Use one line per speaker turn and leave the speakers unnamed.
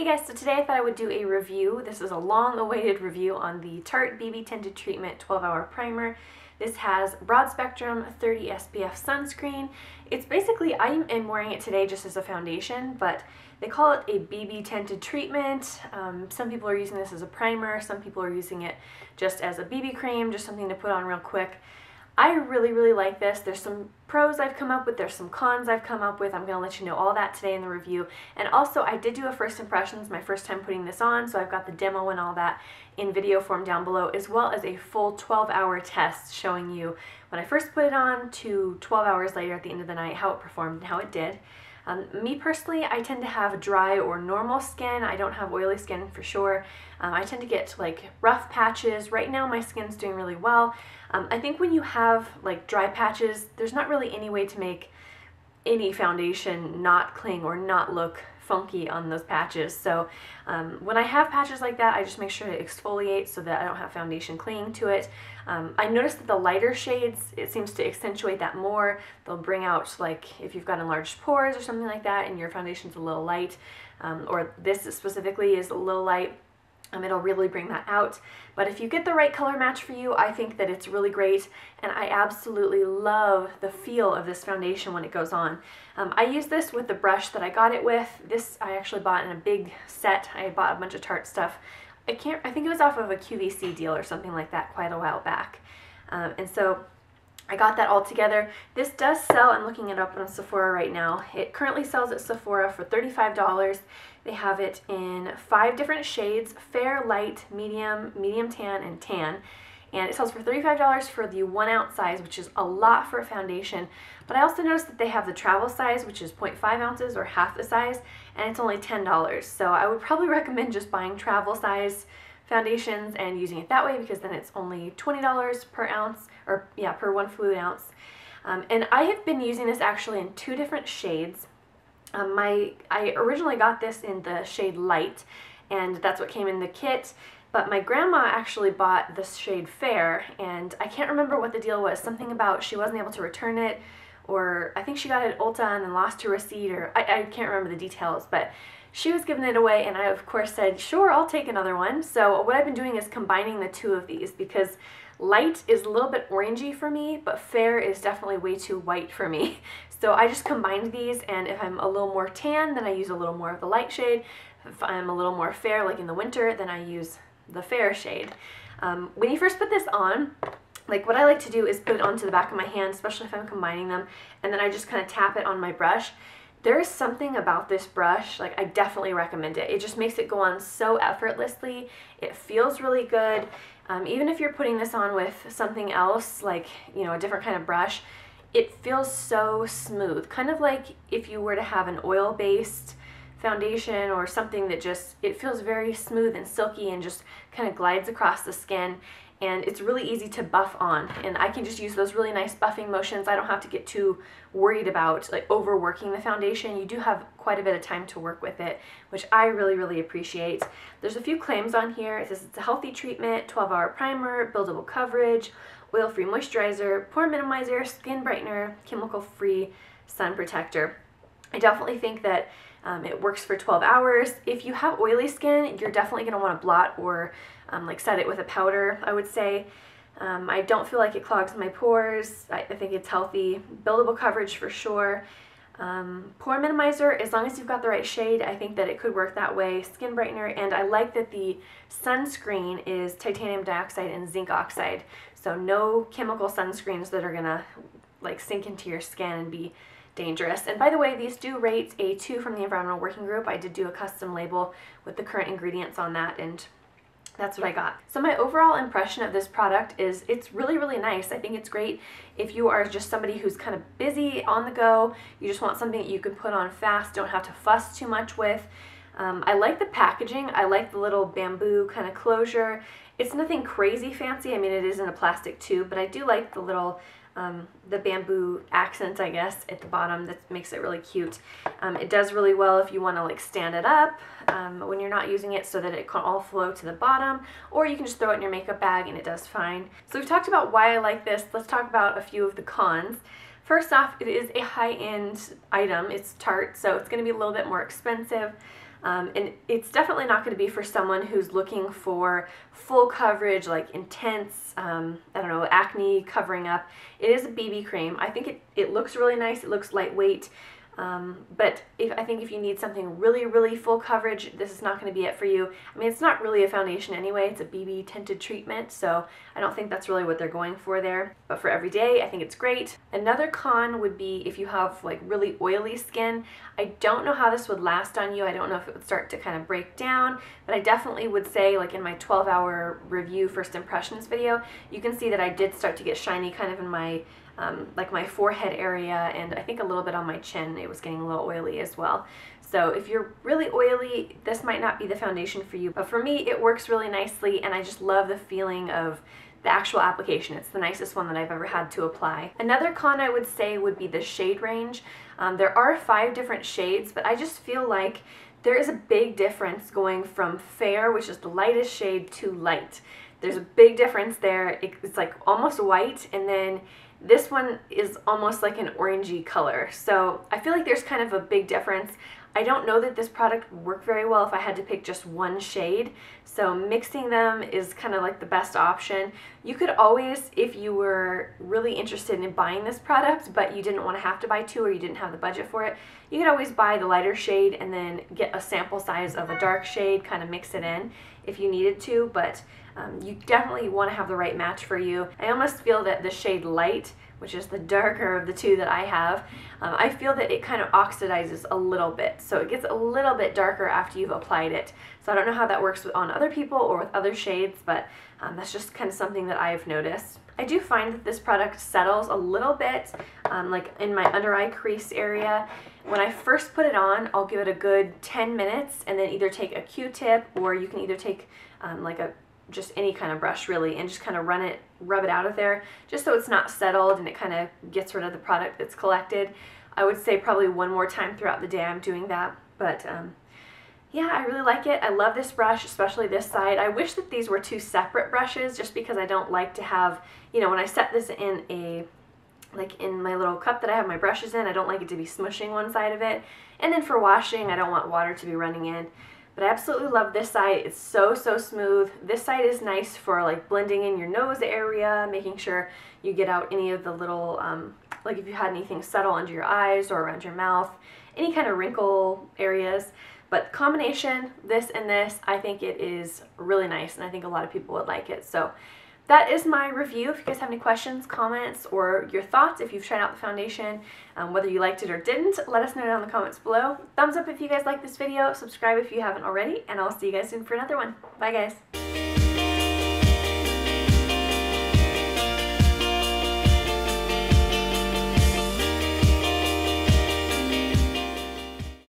Hey guys, so today I thought I would do a review. This is a long-awaited review on the Tarte BB Tinted Treatment 12-Hour Primer. This has broad spectrum 30 SPF sunscreen. It's basically, I am wearing it today just as a foundation, but they call it a BB tinted treatment. Some people are using this as a primer, some people are using it just as a BB cream, just something to put on real quick. I really like this. There's some pros I've come up with, there's some cons I've come up with. I'm going to let you know all that today in the review. And also I did do a first impressions, my first time putting this on, so I've got the demo and all that in video form down below, as well as a full 12-hour test showing you when I first put it on to 12 hours later at the end of the night how it performed and how it did. Me personally, I tend to have dry or normal skin. I don't have oily skin for sure. I tend to get like rough patches. Right now my skin's doing really well. I think when you have like dry patches, there's not really any way to make any foundation not cling or not look funky on those patches. So when I have patches like that, I just make sure to exfoliate so that I don't have foundation clinging to it. I noticed that the lighter shades, it seems to accentuate that more. They'll bring out, like if you've got enlarged pores or something like that and your foundation's a little light, or this specifically is a little light, it'll really bring that out. But if you get the right color match for you, I think that it's really great, and I absolutely love the feel of this foundation when it goes on. I use this with the brush that I got it with. This I actually bought in a big set. I bought a bunch of Tarte stuff. I think it was off of a QVC deal or something like that quite a while back. And so I got that all together. This does sell, I'm looking it up on Sephora right now. It currently sells at Sephora for $35. They have it in 5 different shades: fair, light, medium, medium tan, and tan. And it sells for $35 for the 1 ounce size, which is a lot for a foundation. But I also noticed that they have the travel size, which is 0.5 ounces or half the size, and it's only $10. So I would probably recommend just buying travel size foundations and using it that way, because then it's only $20 per ounce, or yeah, per 1 fluid ounce. And I have been using this actually in 2 different shades. I originally got this in the shade light, and that's what came in the kit. But my grandma actually bought the shade fair, and I can't remember what the deal was. Something about she wasn't able to return it, or I think she got it at Ulta and then lost her receipt, or I can't remember the details, but she was giving it away, and I of course said, sure, I'll take another one. So what I've been doing is combining the 2 of these, because light is a little bit orangey for me, but fair is definitely way too white for me. So I just combined these, and if I'm a little more tan, then I use a little more of the light shade. If I'm a little more fair, like in the winter, then I use the fair shade. When you first put this on, like what I like to do is put it onto the back of my hand, especially if I'm combining them, and then I just kind of tap it on my brush. There is something about this brush, like I definitely recommend it. It just makes it go on so effortlessly. It feels really good. Even if you're putting this on with something else, like, you know, a different kind of brush, it feels so smooth. Kind of like if you were to have an oil-based foundation or something that just, it feels very smooth and silky and just kind of glides across the skin. And it's really easy to buff on, and I can just use those really nice buffing motions. I don't have to get too worried about like overworking the foundation. You do have quite a bit of time to work with it, which I really appreciate. There's a few claims on here. It says it's a healthy treatment, 12-hour primer, buildable coverage, oil-free moisturizer, pore minimizer, skin brightener, chemical-free sun protector. I definitely think that it works for 12 hours. If you have oily skin, you're definitely going to want to blot or like set it with a powder, I would say. I don't feel like it clogs my pores. I think it's healthy. Buildable coverage for sure. Pore minimizer, as long as you've got the right shade, I think that it could work that way. Skin brightener, and I like that the sunscreen is titanium dioxide and zinc oxide. So no chemical sunscreens that are going to like sink into your skin and be dangerous. And by the way, these do rate a 2 from the Environmental Working Group. I did do a custom label with the current ingredients on that, and that's what I got. So my overall impression of this product is it's really nice. I think it's great if you are just somebody who's kind of busy, on the go, you just want something that you can put on fast, don't have to fuss too much with. I like the packaging. I like the little bamboo kind of closure. It's nothing crazy fancy. I mean, it is in a plastic tube, but I do like the little the bamboo accents, I guess, at the bottom. That makes it really cute. It does really well if you want to like stand it up when you're not using it, so that it can all flow to the bottom, or you can just throw it in your makeup bag and it does fine. So we've talked about why I like this. Let's talk about a few of the cons. First off, it is a high-end item. It's Tarte, so it's going to be a little bit more expensive. And it's definitely not going to be for someone who's looking for full coverage, like intense, I don't know, acne covering up. It is a BB cream. I think it looks really nice. It looks lightweight. But I think if you need something really, really full coverage, this is not going to be it for you. I mean, it's not really a foundation anyway. It's a BB tinted treatment, so I don't think that's really what they're going for there. But for every day, I think it's great. Another con would be if you have like really oily skin. I don't know how this would last on you. I don't know if it would start to kind of break down, but I definitely would say, like in my 12-hour review first impressions video, you can see that I did start to get shiny kind of in my like my forehead area, and I think a little bit on my chin. It was getting a little oily as well. So if you're really oily, this might not be the foundation for you, but for me it works really nicely, and I just love the feeling of the actual application. It's the nicest one that I've ever had to apply. Another con I would say would be the shade range. There are 5 different shades, but I just feel like there is a big difference going from fair, which is the lightest shade, to light. There's a big difference there. It's like almost white, and then this one is almost like an orangey color. So I feel like there's kind of a big difference. I don't know that this product would work very well if I had to pick just one shade. So mixing them is kind of like the best option. You could always, if you were really interested in buying this product, but you didn't want to have to buy 2 or you didn't have the budget for it, you could always buy the lighter shade and then get a sample size of a dark shade, kind of mix it in if you needed to, but you definitely want to have the right match for you. I almost feel that the shade light, which is the darker of the 2 that I have, I feel that it kind of oxidizes a little bit. So it gets a little bit darker after you've applied it. So I don't know how that works on other people or with other shades, but that's just kind of something that I've noticed. I do find that this product settles a little bit, like in my under eye crease area. When I first put it on, I'll give it a good 10 minutes and then either take a Q-tip, or you can either take just any kind of brush really, and just kind of rub it out of there, just so it's not settled and it kind of gets rid of the product that's collected. I would say probably one more time throughout the day I'm doing that, but yeah, I really like it. I love this brush, especially this side. I wish that these were 2 separate brushes, just because I don't like to have, you know, when I set this in in my little cup that I have my brushes in, I don't like it to be smushing one side of it. And then for washing, I don't want water to be running in. But I absolutely love this side. It's so, so smooth. This side is nice for like blending in your nose area, making sure you get out any of the little, like if you had anything settle under your eyes or around your mouth, any kind of wrinkle areas. But combination, this and this, I think it is really nice, and I think a lot of people would like it. So that is my review. If you guys have any questions, comments, or your thoughts, if you've tried out the foundation, whether you liked it or didn't, let us know down in the comments below. Thumbs up if you guys like this video, subscribe if you haven't already, and I'll see you guys soon for another one. Bye guys.